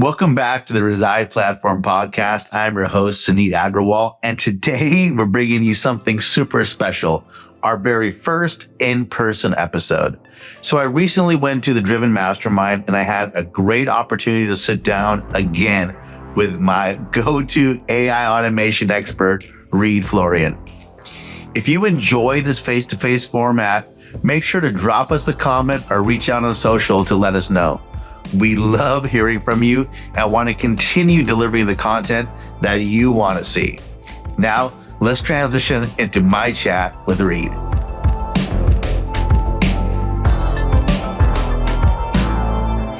Welcome back to the Reside Platform Podcast. I'm your host, Suneet and today we're bringing you something super special, our very first in-person episode. So I recently went to the Driven Mastermind and I had a great opportunity to sit down again with my go-to AI automation expert, Reed Floren. If you enjoy this face-to-face format, make sure to drop us a comment or reach out on social to let us know. We love hearing from you and want to continue delivering the content that you want to see. Now, let's transition into my chat with Reed.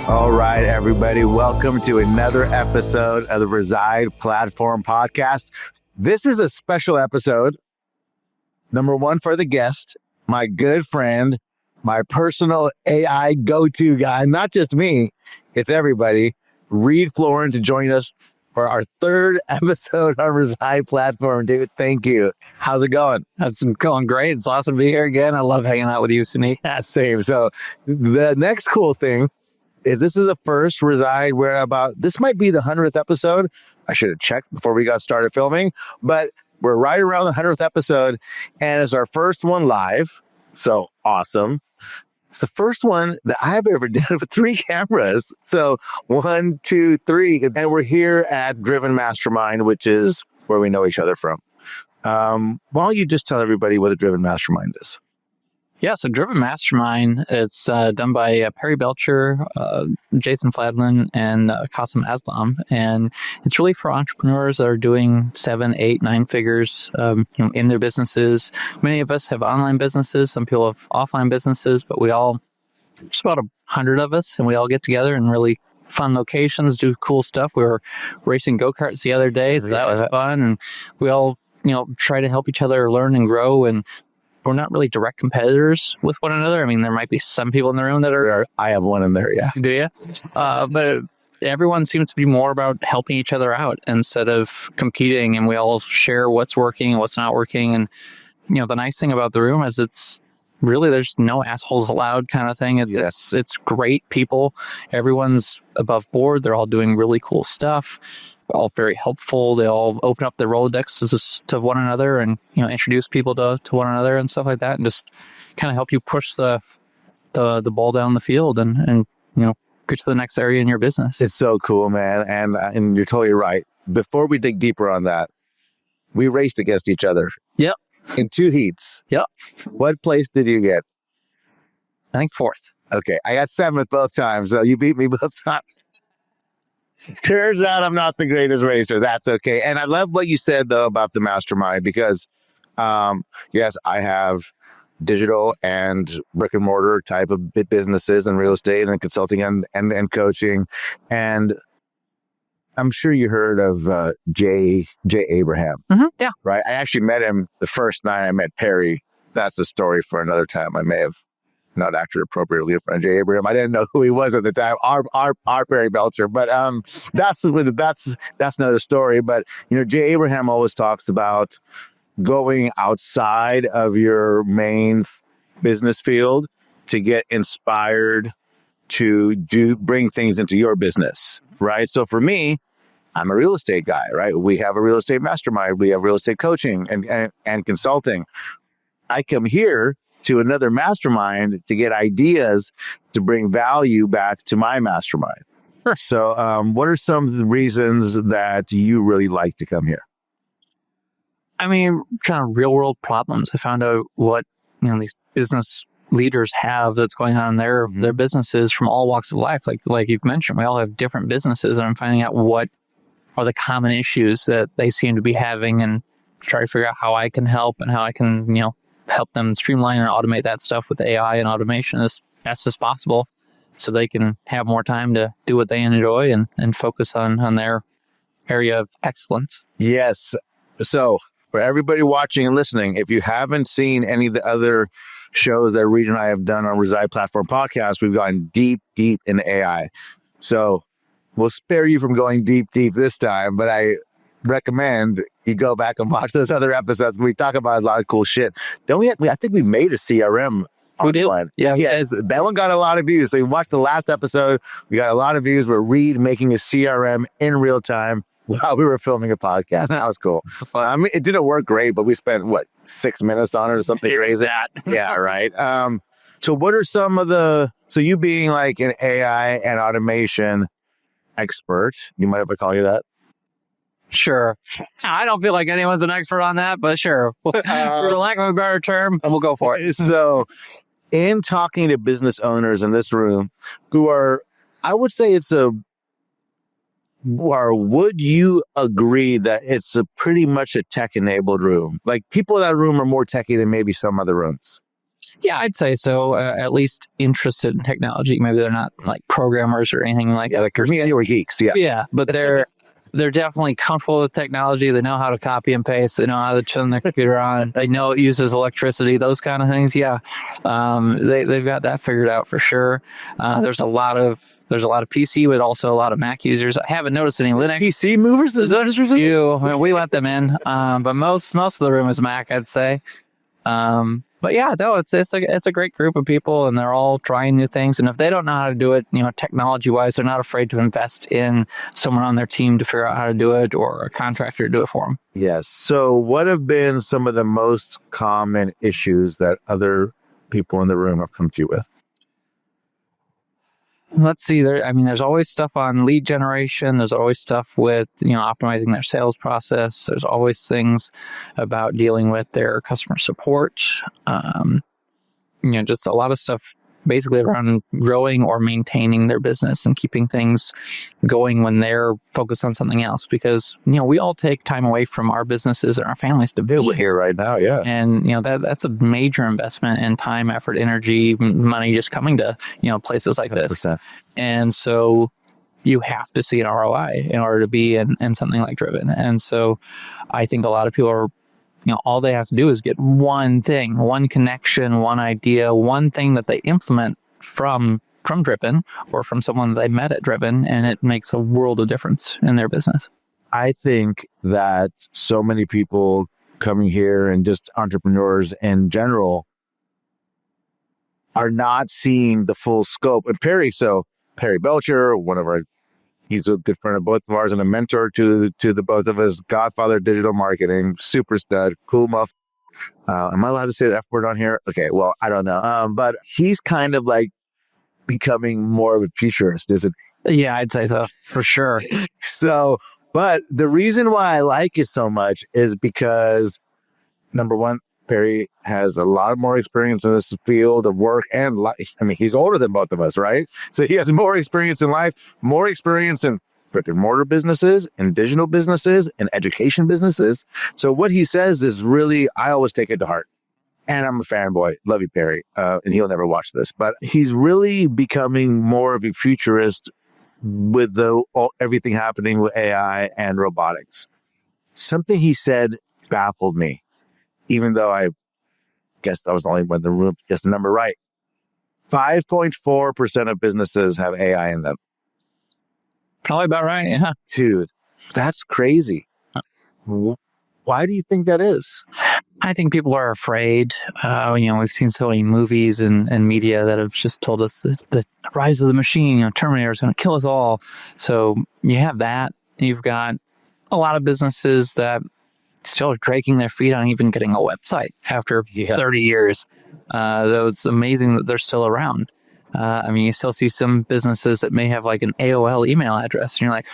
All right, everybody, welcome to another episode of the Reside Platform Podcast. This is a special episode. Number one for the guest, my good friend, my personal AI go-to guy, not just me, it's everybody, Reed Floren, to join us for our third episode on Reside Platform. Dude, thank you. How's it going? That's going great. It's awesome to be here again. I love hanging out with you, Suneet. Yeah, same. So the next cool thing is this is the first Reside where this might be the 100th episode. I should have checked before we got started filming, but we're right around the 100th episode and it's our first one live. So awesome. It's the first one that I've ever done with 3 cameras. So 1, 2, 3. And we're here at Driven Mastermind, which is where we know each other from. Why don't you just tell everybody what the Driven Mastermind is? Yeah, so Driven Mastermind, it's done by Perry Belcher, Jason Fladlin, and Qasim Aslam. And it's really for entrepreneurs that are doing 7, 8, 9 figures in their businesses. Many of us have online businesses. Some people have offline businesses, but just about 100 of us, and we all get together in really fun locations, do cool stuff. We were racing go-karts the other day, so that was fun. And we all, try to help each other learn and grow, and we're not really direct competitors with one another. I mean, there might be some people in the room that are. I have one in there, yeah. Do you? But everyone seems to be more about helping each other out instead of competing, and we all share what's working and what's not working. And, the nice thing about the room is it's really, there's no assholes allowed kind of thing. It's great people. Everyone's above board. They're all doing really cool stuff. All very helpful. They all open up their Rolodexes to one another and, introduce people to one another and stuff like that, and just kind of help you push the ball down the field and get to the next area in your business. It's so cool, man. And you're totally right. Before we dig deeper on that, we raced against each other. Yep. In 2 heats. Yep. What place did you get? I think 4th. Okay. I got 7th both times. So you beat me both times. Turns out I'm not the greatest racer. That's okay. And I love what you said, though, about the mastermind, because, yes, I have digital and brick and mortar type of businesses and real estate and consulting and coaching. And I'm sure you heard of Jay Abraham. Mm-hmm, yeah. Right? I actually met him the first night I met Perry. That's a story for another time. I may have not acted appropriately in front of Jay Abraham. I didn't know who he was at the time. Our Perry Belcher, but that's another story. But Jay Abraham always talks about going outside of your main business field to get inspired to bring things into your business, right? So for me, I'm a real estate guy, right? We have a real estate mastermind. We have real estate coaching and consulting. I come here to another mastermind to get ideas to bring value back to my mastermind. Sure. So what are some of the reasons that you really like to come here? I mean, kind of real world problems. I found out what, these business leaders have that's going on in their businesses from all walks of life. Like you've mentioned, we all have different businesses, and I'm finding out what are the common issues that they seem to be having and try to figure out how I can help and how I can, help them streamline and automate that stuff with AI and automation as best as possible so they can have more time to do what they enjoy and focus on their area of excellence. Yes. So for everybody watching and listening, if you haven't seen any of the other shows that Reed and I have done on Reside Platform Podcast, we've gone deep in AI. So we'll spare you from going deep this time, but I recommend you go back and watch those other episodes. We talk about a lot of cool shit. I think we made a CRM Who did? One. Yeah. Yes, that one got a lot of views. So you watched the last episode. We got a lot of views with Reed making a CRM in real time while we were filming a podcast. That was cool. I mean, it didn't work great, but we spent, 6 minutes on it or something crazy? Yeah, right. So what are some of so you being like an AI and automation expert, you might have to call you that? Sure. I don't feel like anyone's an expert on that, but sure. For the lack of a better term, we'll go for it. So in talking to business owners in this room who are, I would say would you agree that it's pretty much a tech-enabled room? Like people in that room are more techie than maybe some other rooms. Yeah, I'd say so. At least interested in technology. Maybe they're not like programmers or anything like that. Like me and you were geeks. Yeah. Yeah, but they're definitely comfortable with technology. They know how to copy and paste. They know how to turn their computer on. They know it uses electricity, those kind of things. Yeah. They've got that figured out for sure. There's a lot of PC, but also a lot of Mac users. I haven't noticed any Linux. PC movers? We let them in. But most of the room is Mac, I'd say. But yeah, no, it's a great group of people, and they're all trying new things. And if they don't know how to do it, technology wise, they're not afraid to invest in someone on their team to figure out how to do it, or a contractor to do it for them. Yes. So what have been some of the most common issues that other people in the room have come to you with? Let's see. There's always stuff on lead generation. There's always stuff with, optimizing their sales process. There's always things about dealing with their customer support. Just a lot of stuff basically around growing or maintaining their business and keeping things going when they're focused on something else. Because, we all take time away from our businesses and our families to be here right now. Yeah. And, that's a major investment in time, effort, energy, money just coming to, places like 100%. This. And so you have to see an ROI in order to be in something like Driven. And so I think a lot of people are, all they have to do is get one thing, one connection, one idea, one thing that they implement from Driven or from someone they met at Driven, and it makes a world of difference in their business. I think that so many people coming here and just entrepreneurs in general are not seeing the full scope. And Perry Belcher, he's a good friend of both of ours and a mentor to the both of us. Godfather of digital marketing, super stud, cool muff. Am I allowed to say the F word on here? Okay, well, I don't know. But he's kind of like becoming more of a futurist, isn't he? Yeah, I'd say so, for sure. So, but the reason why I like it so much is because, number one, Perry has a lot more experience in this field of work and life. I mean, he's older than both of us, right? So he has more experience in life, more experience in brick and mortar businesses and digital businesses and education businesses. So what he says is really, I always take it to heart. And I'm a fanboy. Love you, Perry. And he'll never watch this, but he's really becoming more of a futurist with everything happening with AI and robotics. Something he said baffled me. Even though I guess I was the only one in the room to guess the number right. 5.4% of businesses have AI in them. Probably about right, yeah. Dude, that's crazy. Why do you think that is? I think people are afraid. We've seen so many movies and media that have just told us that the rise of the machine, Terminator is going to kill us all. So you have that. You've got a lot of businesses that still dragging their feet on even getting a website after 30 years. Though it's amazing that they're still around. You still see some businesses that may have like an AOL email address, and you're like,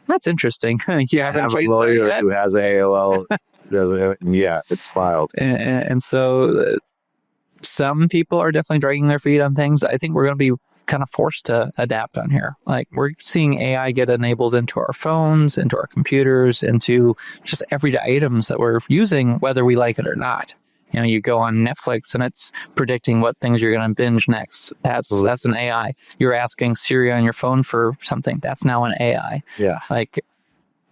that's interesting. You I have a lawyer who has an AOL. Yeah, it's wild. And so some people are definitely dragging their feet on things. I think we're going to be kind of forced to adapt on here. Like we're seeing AI get enabled into our phones, into our computers, into just everyday items that we're using, whether we like it or not. You go on Netflix and it's predicting what things you're going to binge next. That's an AI. You're asking Siri on your phone for something. That's now an AI. Yeah. Like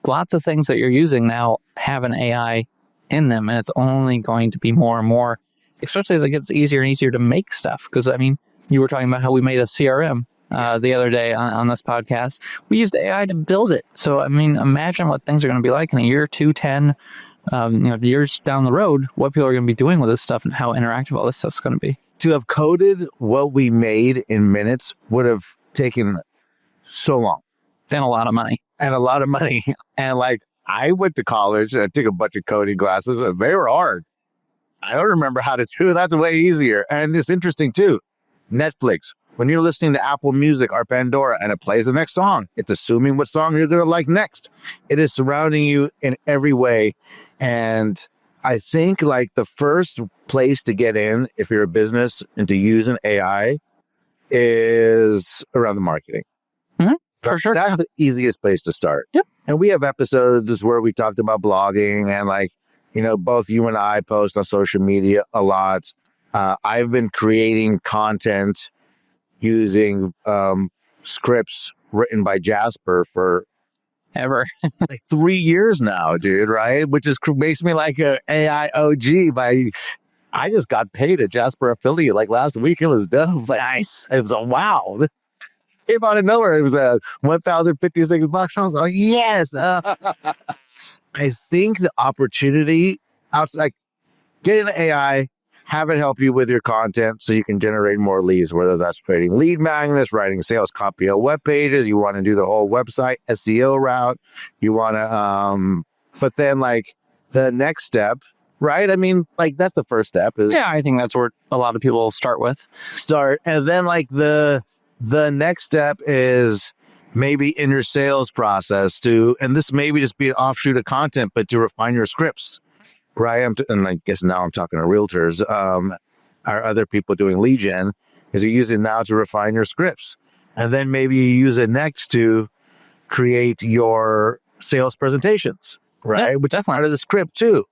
lots of things that you're using now have an AI in them, and it's only going to be more and more, especially as it gets easier and easier to make stuff. Because you were talking about how we made a CRM the other day on this podcast. We used AI to build it. So, imagine what things are going to be like in a year, 2, 10, years down the road, what people are going to be doing with this stuff and how interactive all this stuff's going to be. to have coded what we made in minutes would have taken so long. Then a lot of money. And a lot of money. And like, I went to college and I took a bunch of coding classes and they were hard. I don't remember how to do it. That's way easier. And it's interesting too. Netflix, when you're listening to Apple Music or Pandora and it plays the next song, it's assuming what song you're going to like next. It is surrounding you in every way. And I think like the first place to get in, if you're a business and to use an AI, is around the marketing. Mm-hmm. For sure. That's the easiest place to start. Yep. And we have episodes where we talked about blogging and like, both you and I post on social media a lot. I've been creating content using scripts written by Jasper for ever like 3 years now, dude, right? Which makes me like a AI OG I just got paid a Jasper affiliate like last week. It was dope. Like, nice. It was wow. Came out of nowhere. It was $1,056. I was like, yes. I think the opportunity outside, like get an AI, have it help you with your content so you can generate more leads, whether that's creating lead magnets, writing sales copy on web pages. You want to do the whole website SEO route. You want to, but then like the next step, right? I mean, like that's the first step. Yeah, I think that's where a lot of people start with. And then like the next step is maybe in your sales process and this maybe just be an offshoot of content, but to refine your scripts, right? And I guess now I'm talking to realtors, or other people doing lead gen, is you use it now to refine your scripts. And then maybe you use it next to create your sales presentations, right? Yeah, which is part of the script too.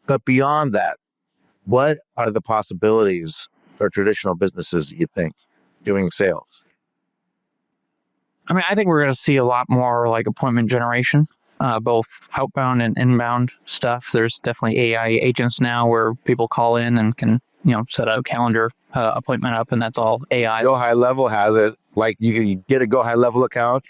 But beyond that, what are the possibilities for traditional businesses, you think, doing sales? I mean, I think we're going to see a lot more like appointment generation, both outbound and inbound stuff. There's definitely AI agents now where people call in and can, set a calendar appointment up, and that's all AI. Go High Level has it. Like you can get a Go High Level account,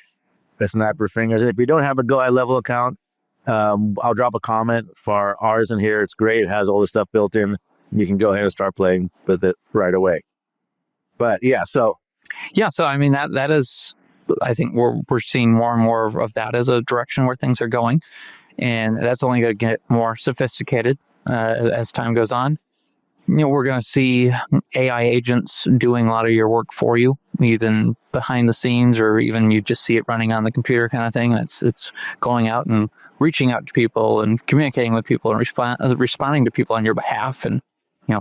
snap your fingers. And if you don't have a Go High Level account, I'll drop a comment for ours in here. It's great. It has all the stuff built in. You can go ahead and start playing with it right away. But so I mean, that is, I think we're seeing more and more of that as a direction where things are going. And that's only going to get more sophisticated as time goes on. We're going to see AI agents doing a lot of your work for you, even behind the scenes, or even you just see it running on the computer kind of thing. It's going out and reaching out to people and communicating with people and responding to people on your behalf, and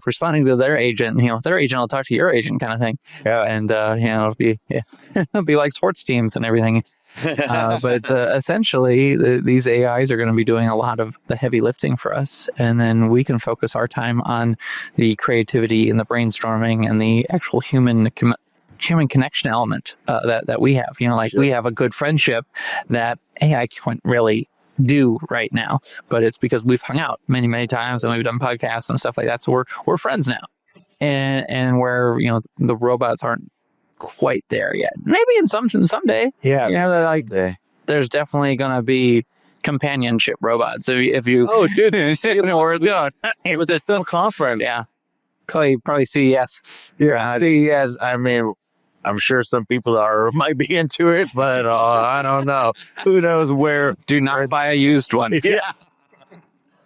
responding to their agent. Their agent will talk to your agent, kind of thing. Yeah, and it'll be it'll be like sports teams and everything. But essentially, these AIs are going to be doing a lot of the heavy lifting for us, and then we can focus our time on the creativity and the brainstorming and the actual human connection element that we have. Sure. We have a good friendship that AI can't really do right now, but it's because we've hung out many, many times and we've done podcasts and stuff like that. So we're friends now, and where the robots aren't quite there yet. Maybe in someday. Yeah. There's definitely gonna be companionship robots. So if you dude, where it's going. It was a Sun conference. Yeah, probably CES. Yeah, CES. I mean, I'm sure some people might be into it, but I don't know. Who knows where? Do not buy a used one. Yeah.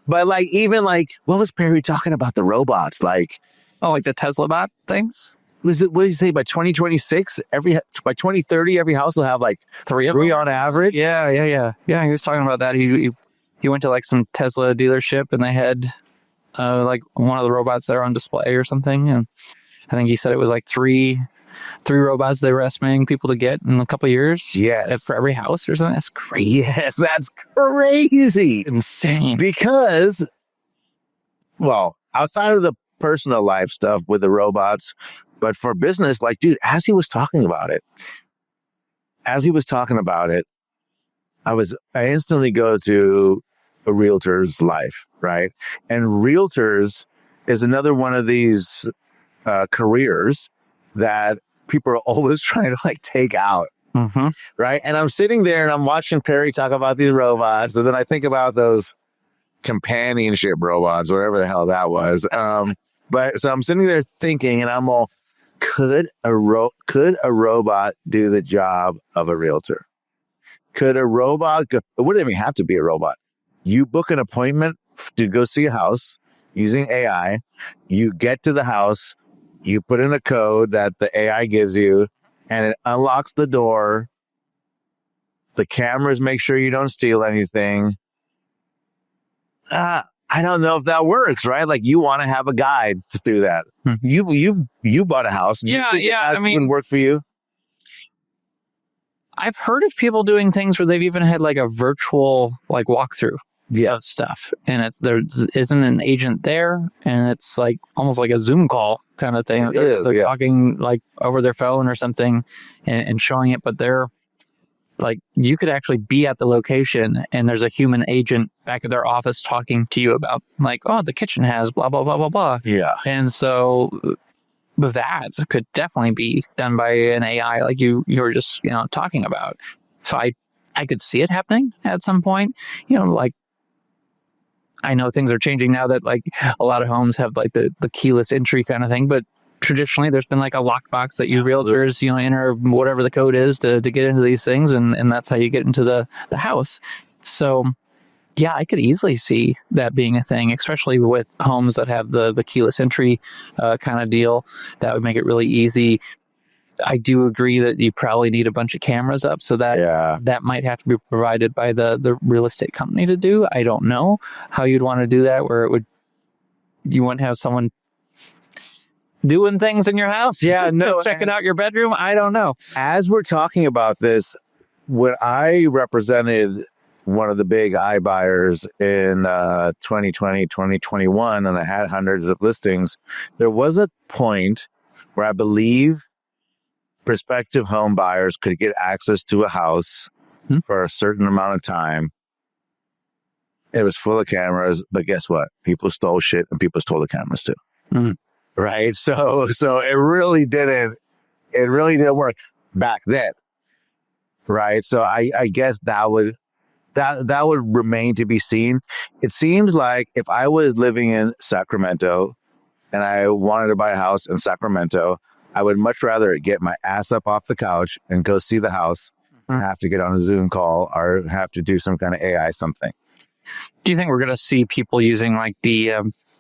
But even what was Perry talking about the robots? Like the Tesla bot things? What did you say? By 2026, by 2030, every house will have three on average. Yeah. He was talking about that. He went to some Tesla dealership and they had one of the robots there on display or something, and I think he said it was three robots they were estimating people to get in a couple of years. Yes, for every house or something. That's crazy. Yes, that's crazy, insane. Because, outside of the personal life stuff with the robots. But for business, dude, as he was talking about it, I instantly go to a realtor's life, right? And realtors is another one of these careers that people are always trying to take out, right? And I'm sitting there and I'm watching Perry talk about these robots, and then I think about those companionship robots, whatever the hell that was. But so I'm sitting there thinking, and I'm all, could a robot do the job of a realtor? Could a robot go? It wouldn't even have to be a robot. You book an appointment to go see a house using AI. You get to the house, you put in a code that the AI gives you, and it unlocks the door. The cameras make sure you don't steal anything. I don't know if that works, right? Like, you want to have a guide through that. You bought a house. Yeah, yeah. That wouldn't work for you. I've heard of people doing things where they've even had like a virtual like walkthrough of stuff, and there isn't an agent there, and it's like almost like a Zoom call kind of thing. They're talking like over their phone or something and showing it, but they're like, you could actually be at the location and there's a human agent back at their office talking to you about like, oh, the kitchen has blah, blah, blah, blah, blah. Yeah. And so that could definitely be done by an AI like you were just, talking about. So I could see it happening at some point, like, I know things are changing now that like a lot of homes have like the keyless entry kind of thing, but traditionally there's been like a lockbox that you realtors, enter whatever the code is to get into these things. And that's how you get into the house. So yeah, I could easily see that being a thing, especially with homes that have the keyless entry kind of deal. That would make it really easy. I do agree that you probably need a bunch of cameras up, so that might have to be provided by the real estate company to do. I don't know how you'd want to do that, where you wouldn't have someone doing things in your house. Yeah, no. Checking out your bedroom. I don't know. As we're talking about this, when I represented one of the big iBuyers in 2020, 2021, and I had hundreds of listings, there was a point where I believe prospective home buyers could get access to a house for a certain amount of time. It was full of cameras, but guess what? People stole shit and people stole the cameras too. Mm-hmm. Right? So it really didn't work back then. Right? So I guess that would remain to be seen. It seems like if I was living in Sacramento and I wanted to buy a house in Sacramento, I would much rather get my ass up off the couch and go see the house, have to get on a Zoom call or have to do some kind of AI something. Do you think we're going to see people using like the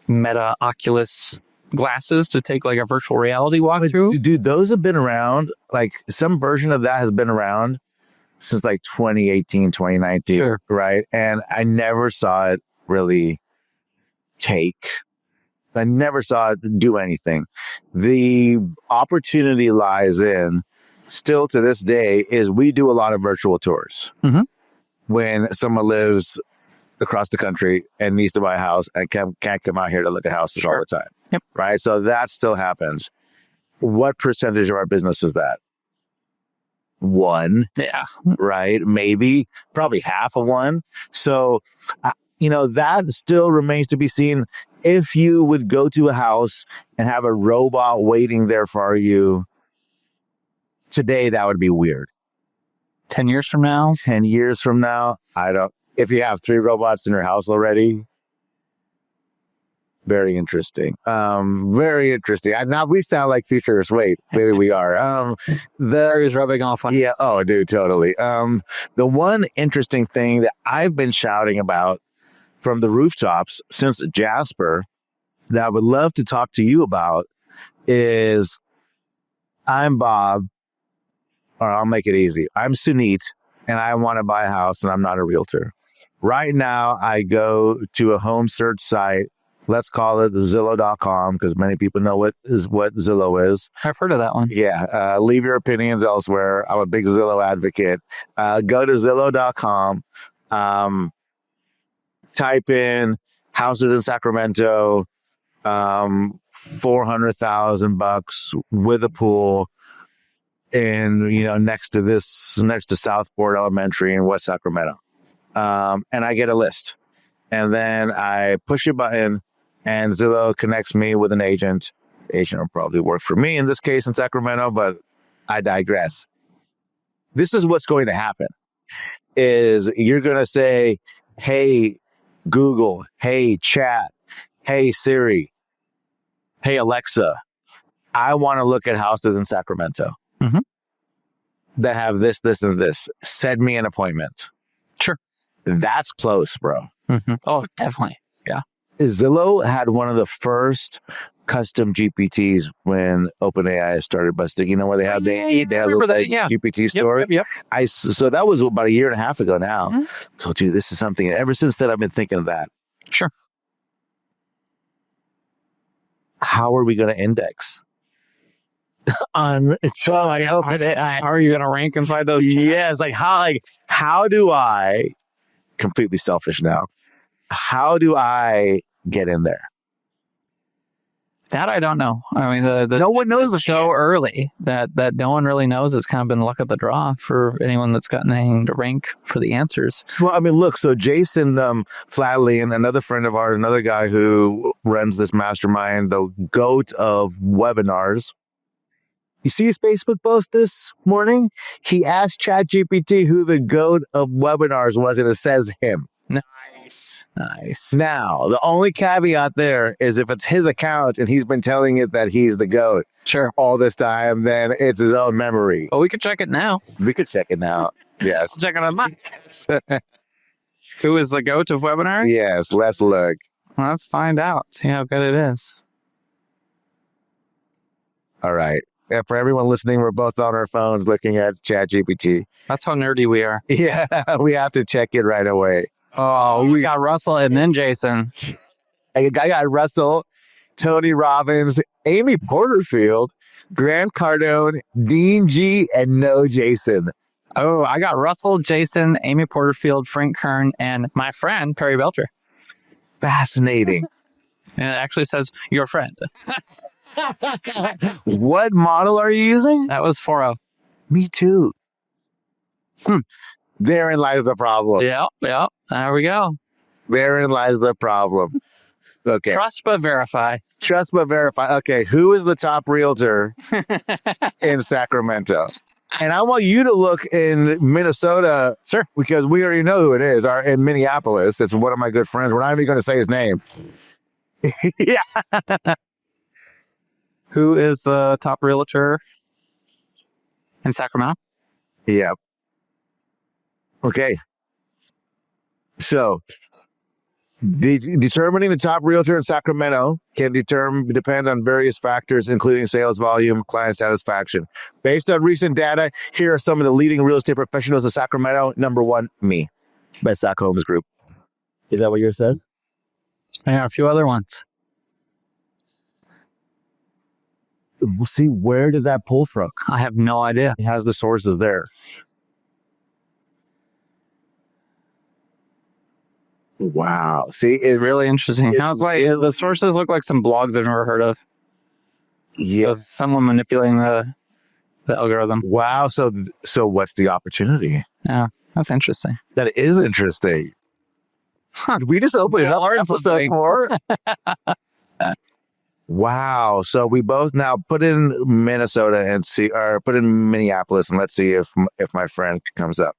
Meta Oculus glasses to take like a virtual reality walkthrough? Dude, those have been around. Like, some version of that has been around since like 2018, 2019. Sure. Right? And I never saw it really take. I never saw it do anything. The opportunity lies in, still to this day, is we do a lot of virtual tours. Mm-hmm. When someone lives across the country and needs to buy a house and can't come out here to look at houses all the time. Yep. Right? So that still happens. What percentage of our business is that? 1. Yeah. Right? Maybe. Probably half of 1. So, that still remains to be seen. If you would go to a house and have a robot waiting there for you today, that would be weird. 10 years from now? 10 years from now, if you have 3 robots in your house already, very interesting. Very interesting. Now we sound like futurists. Wait, maybe we are. Is rubbing off on. Yeah. Oh, dude, totally. The one interesting thing that I've been shouting about from the rooftops since Jasper that I would love to talk to you about is, I'm Bob, or I'll make it easy. I'm Suneet, and I want to buy a house, and I'm not a realtor. Right now, I go to a home search site. Let's call it Zillow.com, because many people know what Zillow is. I've heard of that one. Yeah. Leave your opinions elsewhere. I'm a big Zillow advocate. Go to Zillow.com. Type in houses in Sacramento, $400,000 with a pool in, next to Southport Elementary in West Sacramento. And I get a list. And then I push a button and Zillow connects me with an agent. The agent will probably work for me in this case in Sacramento, but I digress. This is what's going to happen is you're going to say, hey, Google, hey, chat, hey, Siri, hey, Alexa, I want to look at houses in Sacramento that have this, this, and this. Send me an appointment. Sure. That's close, bro. Oh, definitely. Yeah. Zillow had one of the first custom GPTs when OpenAI started busting. You know where they have they had a little GPT store. Yep. So that was about a year and a half ago now. So, dude, this is something. Ever since then, I've been thinking of that. Sure. How are we going to index? On how are you going to rank inside those? Yes, how do I? Completely selfish now. How do I get in there? That I don't know. I mean, no one knows. It's so early that no one really knows. It's kind of been luck of the draw for anyone that's gotten anything to rank for the answers. Well, I mean, look. So Jason Flatley and another friend of ours, another guy who runs this mastermind, the GOAT of webinars. You see his Facebook post this morning? He asked ChatGPT who the GOAT of webinars was, and it says him. Nice. Now, the only caveat there is if it's his account and he's been telling it that he's the GOAT all this time, then it's his own memory. Well, we could check it now. Yes. Check it online. Who is the GOAT of webinar? Yes, let's look. Well, let's find out. See how good it is. All right. Yeah, for everyone listening, we're both on our phones looking at ChatGPT. That's how nerdy we are. Yeah, we have to check it right away. Oh, we got Russell and then Jason. I got Russell, Tony Robbins, Amy Porterfield, Grant Cardone, Dean G, and no Jason. Oh, I got Russell, Jason, Amy Porterfield, Frank Kern, and my friend, Perry Belcher. Fascinating. And it actually says, your friend. What model are you using? That was 4.0. Me too. Therein lies the problem. Yep. There we go. Therein lies the problem. Okay. Trust but verify. Okay. Who is the top realtor in Sacramento? And I want you to look in Minnesota. Sure. Because we already know who it is. In Minneapolis. It's one of my good friends. We're not even going to say his name. Yeah. Who is the top realtor in Sacramento? Yeah. Okay. So, determining the top realtor in Sacramento can depend on various factors, including sales volume, client satisfaction. Based on recent data, here are some of the leading real estate professionals in Sacramento. Number one, me, by Sac Homes Group. Is that what yours says? Yeah, a few other ones. See, where did that pull from? I have no idea. It has the sources there. Wow. See, it's really interesting. I was like, the sources look like some blogs I've never heard of. Yeah. So someone manipulating the algorithm. Wow. So what's the opportunity? Yeah, that's interesting. That is interesting. Huh, did we just open it up episode 4? Wow. So we both now put in Minnesota and put in Minneapolis, and let's see if my friend comes up.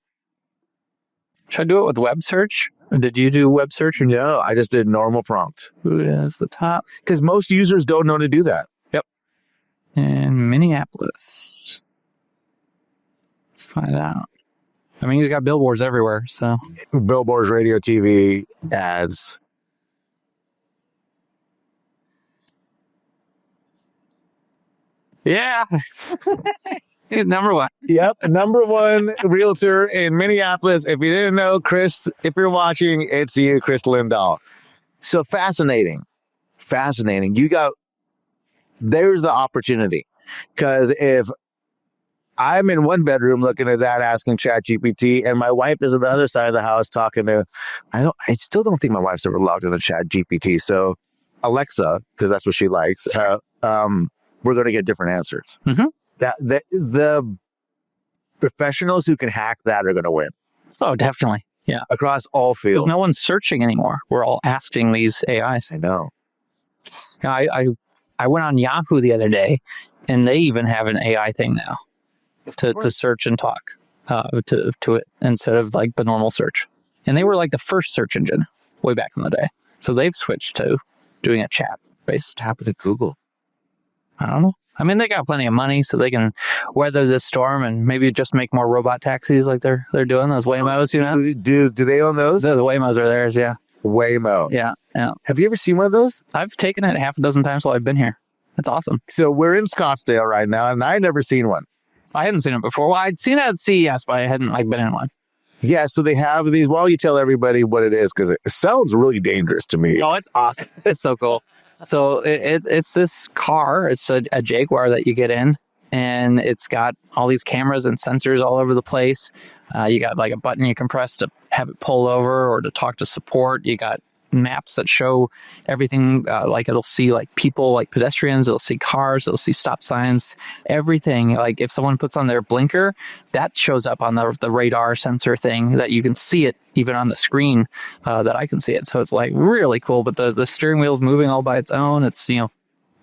Should I do it with web search? Or did you do web search? No, I just did normal prompt. Who is the top? Because most users don't know to do that. Yep. In Minneapolis. Let's find out. I mean, you got billboards everywhere, so. Billboards, radio, TV, ads. Yeah. Number one. Yep. Number one realtor in Minneapolis. If you didn't know, Chris, if you're watching, it's you, Chris Lindahl. So fascinating. There's the opportunity. Because if I'm in one bedroom looking at that, asking ChatGPT, and my wife is on the other side of the house talking to, I still don't think my wife's ever logged into ChatGPT. So Alexa, because that's what she likes, we're going to get different answers. Mm-hmm. The professionals who can hack that are going to win. Oh, definitely. Yeah. Across all fields. Because no one's searching anymore. We're all asking these AIs. I know. I went on Yahoo the other day, and they even have an AI thing now to search and talk to it instead of like the normal search. And they were like the first search engine way back in the day. So they've switched to doing a chat based. What happened to Google? I don't know. I mean, they got plenty of money, so they can weather this storm and maybe just make more robot taxis like they're doing those Waymos, you know? Do they own those? The Waymos are theirs, yeah. Waymo. Yeah. Have you ever seen one of those? I've taken it half a dozen times while I've been here. It's awesome. So we're in Scottsdale right now, and I've never seen one. I hadn't seen it before. Well, I'd seen it at CES, but I hadn't been in one. Yeah, so they have these. Well, you tell everybody what it is, because it sounds really dangerous to me. Oh, it's awesome. It's so cool. So it's this car. It's a Jaguar that you get in, and it's got all these cameras and sensors all over the place. You got like a button you can press to have it pull over or to talk to support. You got maps that show everything, like it'll see like people, like pedestrians, it'll see cars, it'll see stop signs, everything. Like if someone puts on their blinker, that shows up on the radar sensor thing, that you can see it even on the screen, that I can see it. So it's like really cool. But the steering wheel's moving all by its own. It's, you know,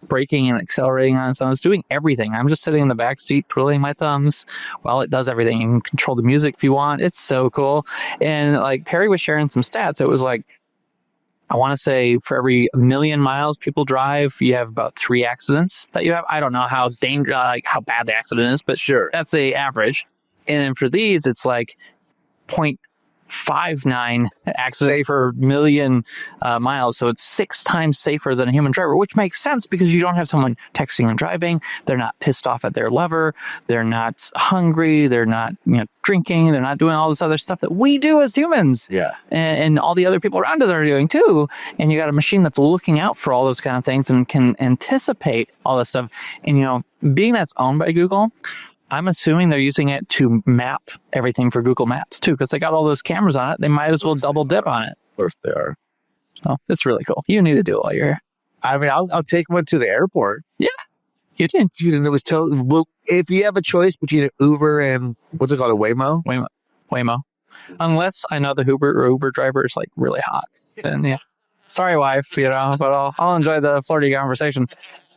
braking and accelerating on its own. It's doing everything. I'm just sitting in the back seat twiddling my thumbs while it does everything. You can control the music if you want. It's so cool. And like Perry was sharing some stats. It was like, I want to say for every 1 million miles people drive, you have about 3 accidents that you have. I don't know how how bad the accident is, but Sure. that's the average. And then for these, it's like 0.59 accident per 1 million miles. So it's 6 times safer than a human driver, which makes sense because you don't have someone texting and driving. They're not pissed off at their lover. They're not hungry. They're not, drinking. They're not doing all this other stuff that we do as humans. Yeah. And all the other people around us are doing too. And you got a machine that's looking out for all those kind of things and can anticipate all this stuff. And, being that's owned by Google, I'm assuming they're using it to map everything for Google Maps too, because they got all those cameras on it. They might as well double dip on it. Of course they are. So it's really cool. You need to do it while you're here. I mean, I'll take one to the airport. Yeah, you did. Dude, and it was well, if you have a choice between an Uber and what's it called, a Waymo? Waymo. Unless I know the Uber driver is like really hot. Then yeah. Sorry, wife, but I'll enjoy the flirty conversation.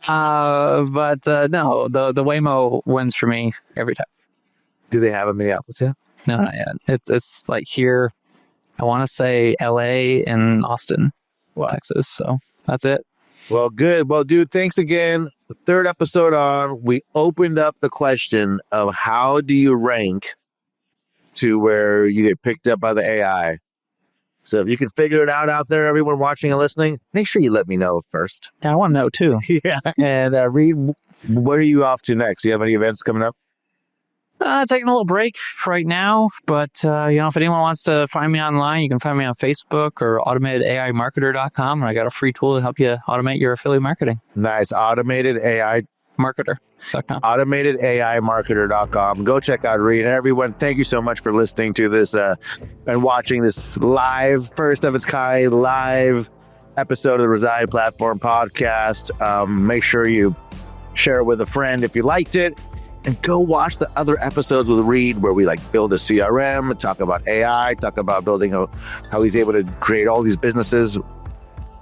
But no, the Waymo wins for me every time. Do they have a Minneapolis yet? No, not yet. It's like here, I want to say LA and Austin, Texas. So that's it. Well, good. Well, dude, thanks again. The 3rd episode on, we opened up the question of how do you rank to where you get picked up by the AI. So if you can figure it out there, everyone watching and listening, make sure you let me know first. Yeah, I want to know too. Yeah. And Reed, where are you off to next? Do you have any events coming up? Taking a little break right now, but if anyone wants to find me online, you can find me on Facebook or automatedaimarketer.com, and I got a free tool to help you automate your affiliate marketing. Nice. Automated AI Marketer.com. AutomatedAImarketer.com. Go check out Reed. And everyone, thank you so much for listening to this and watching this live, first of its kind, live episode of the Reside Platform podcast. Make sure you share it with a friend if you liked it. And go watch the other episodes with Reed where we build a CRM, talk about AI, talk about building how he's able to create all these businesses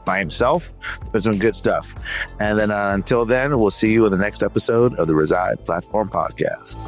by himself. There's some good stuff. And then until then, we'll see you in the next episode of the Reside Platform podcast.